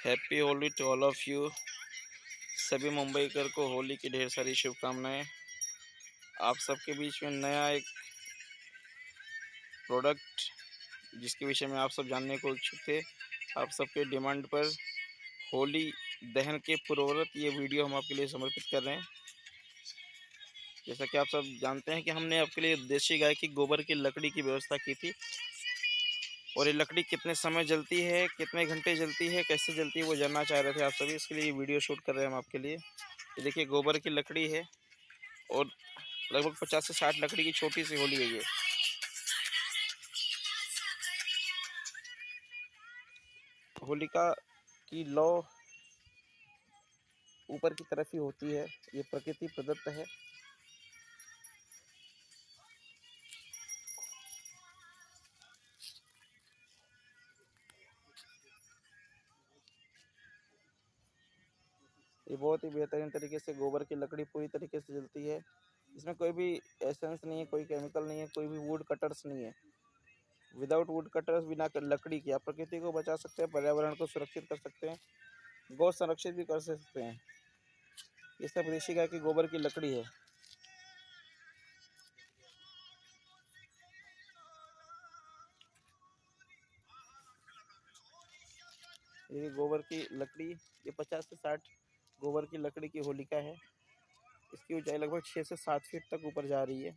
Happy Holi to all of you. सभी मुंबईकर को होली की ढेर सारी शुभकामनाएं। आप सबके बीच में नया एक प्रोडक्ट जिसके विषय में आप सब जानने को इच्छुक थे, आप सबके डिमांड पर होली दहन के पूर्वरत ये वीडियो हम आपके लिए समर्पित कर रहे हैं। जैसा कि आप सब जानते हैं कि हमने आपके लिए देसी गाय की गोबर की लकड़ी की व्यवस्था की थी, और ये लकड़ी कितने समय जलती है, कितने घंटे जलती है, कैसे जलती है, वो जानना चाह रहे थे आप सभी। इसके लिए वीडियो शूट कर रहे हैं हम आपके लिए। ये देखिए गोबर की लकड़ी है और लगभग 50 से 60 लकड़ी की छोटी सी होली है ये। होलिका की लौ ऊपर की तरफ ही होती है, ये प्रकृति प्रदत्त है। ये बहुत ही बेहतरीन तरीके से गोबर की लकड़ी पूरी तरीके से जलती है। इसमें कोई भी एसेंस नहीं है, कोई केमिकल नहीं है, कोई भी वुड कटर्स नहीं है। विदाउट वुड कटर्स, बिना लकड़ी के आप प्रकृति को बचा सकते हैं, पर्यावरण को सुरक्षित कर सकते हैं, गौ संरक्षित भी कर सकते हैं। ये सब देशी गाय की गोबर की लकड़ी है। ये गोबर की लकड़ी, ये 50 से 60 गोबर की लकड़ी की होलिका है। इसकी ऊंचाई लगभग 6 से 7 फीट तक ऊपर जा रही है।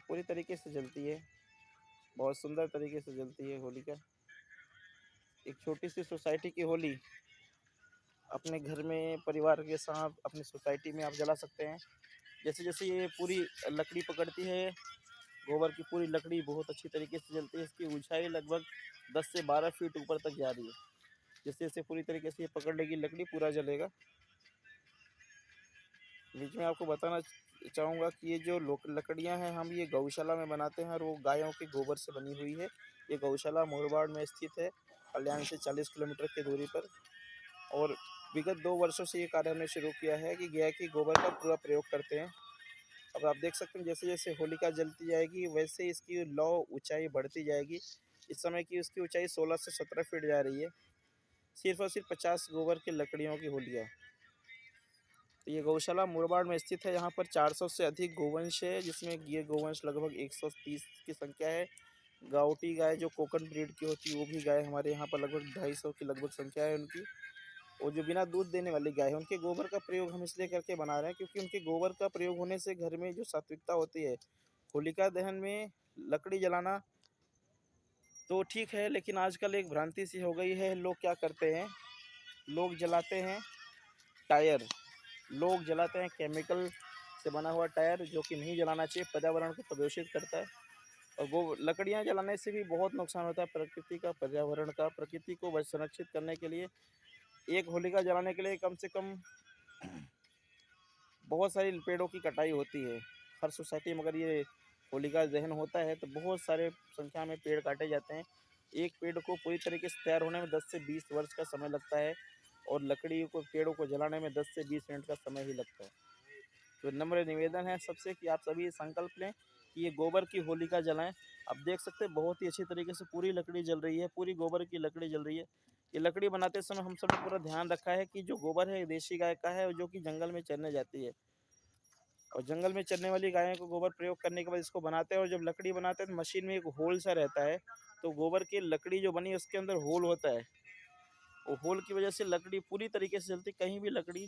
पूरी तरीके से जलती है, बहुत सुंदर तरीके से जलती है होलिका। एक छोटी सी सोसाइटी की होली अपने घर में परिवार के साथ अपनी सोसाइटी में आप जला सकते हैं। जैसे जैसे ये पूरी लकड़ी पकड़ती है, गोबर की पूरी लकड़ी बहुत अच्छी तरीके से जलती है। इसकी ऊंचाई लगभग 10 से 12 फीट ऊपर तक जा रही है। जैसे जैसे पूरी तरीके से ये पकड़ लेगी लकड़ी, पूरा जलेगा। बीच में आपको बताना चाहूँगा कि ये जो लकड़ियाँ हैं, हम ये गौशाला में बनाते हैं और वो गायों के गोबर से बनी हुई है। ये गौशाला मुरबाड में स्थित है, कल्याण से 40 किलोमीटर की दूरी पर। और विगत 2 वर्षों से ये कार्य हमने शुरू किया है कि गाय की गोबर का पूरा प्रयोग करते हैं। अब आप देख सकते हैं जैसे जैसे होलिका जलती जाएगी वैसे इसकी लौ ऊंचाई बढ़ती जाएगी। इस समय की उसकी ऊंचाई 16 से 17 फीट जा रही है। सिर्फ और सिर्फ 50 गोबर की लकड़ियों की होलिका। तो ये गौशाला मुरबाड में स्थित है। यहाँ पर 400 से अधिक गोवंश है, जिसमें ये गोवंश लगभग 130 की संख्या है। गावटी गाय जो कोकन ब्रीड की होती है वो भी गाय हमारे यहाँ पर लगभग 250 की लगभग संख्या है उनकी। और जो बिना दूध देने वाली गाय है, उनके गोबर का प्रयोग हम इसलिए करके बना रहे हैं क्योंकि उनके गोबर का प्रयोग होने से घर में जो सात्विकता होती है, होलिका दहन में लकड़ी जलाना तो ठीक है, लेकिन आजकल एक भ्रांति सी हो गई है। लोग क्या करते हैं, लोग जलाते हैं टायर, लोग जलाते हैं केमिकल से बना हुआ टायर, जो कि नहीं जलाना चाहिए, पर्यावरण को प्रदूषित करता है। और वो लकड़ियाँ जलाने से भी बहुत नुकसान होता है प्रकृति का, पर्यावरण का। प्रकृति को संरक्षित करने के लिए एक होलिका जलाने के लिए कम से कम बहुत सारी पेड़ों की कटाई होती है। हर सोसाइटी में अगर ये होलिका दहन होता है तो बहुत सारे संख्या में पेड़ काटे जाते हैं। एक पेड़ को पूरी तरीके से तैयार होने में 10 से 20 वर्ष का समय लगता है, और लकड़ी को, पेड़ों को जलाने में 10 से 20 मिनट का समय ही लगता है। तो नम्र निवेदन है सबसे कि आप सभी संकल्प लें कि ये गोबर की होलिका जलाएं। आप देख सकते हैं बहुत ही अच्छी तरीके से पूरी लकड़ी जल रही है, पूरी गोबर की लकड़ी जल रही है। ये लकड़ी बनाते समय हम सब ने पूरा ध्यान रखा है कि जो गोबर है देशी गाय का है, जो कि जंगल में चरने जाती है। और जंगल में चरने वाली गायों को गोबर प्रयोग करने के बाद इसको बनाते हैं, और जब लकड़ी बनाते हैं तो मशीन में एक होल सा रहता है। तो गोबर की लकड़ी जो बनी है उसके अंदर होल होता है, वो होल की वजह से लकड़ी पूरी तरीके से जलती, कहीं भी लकड़ी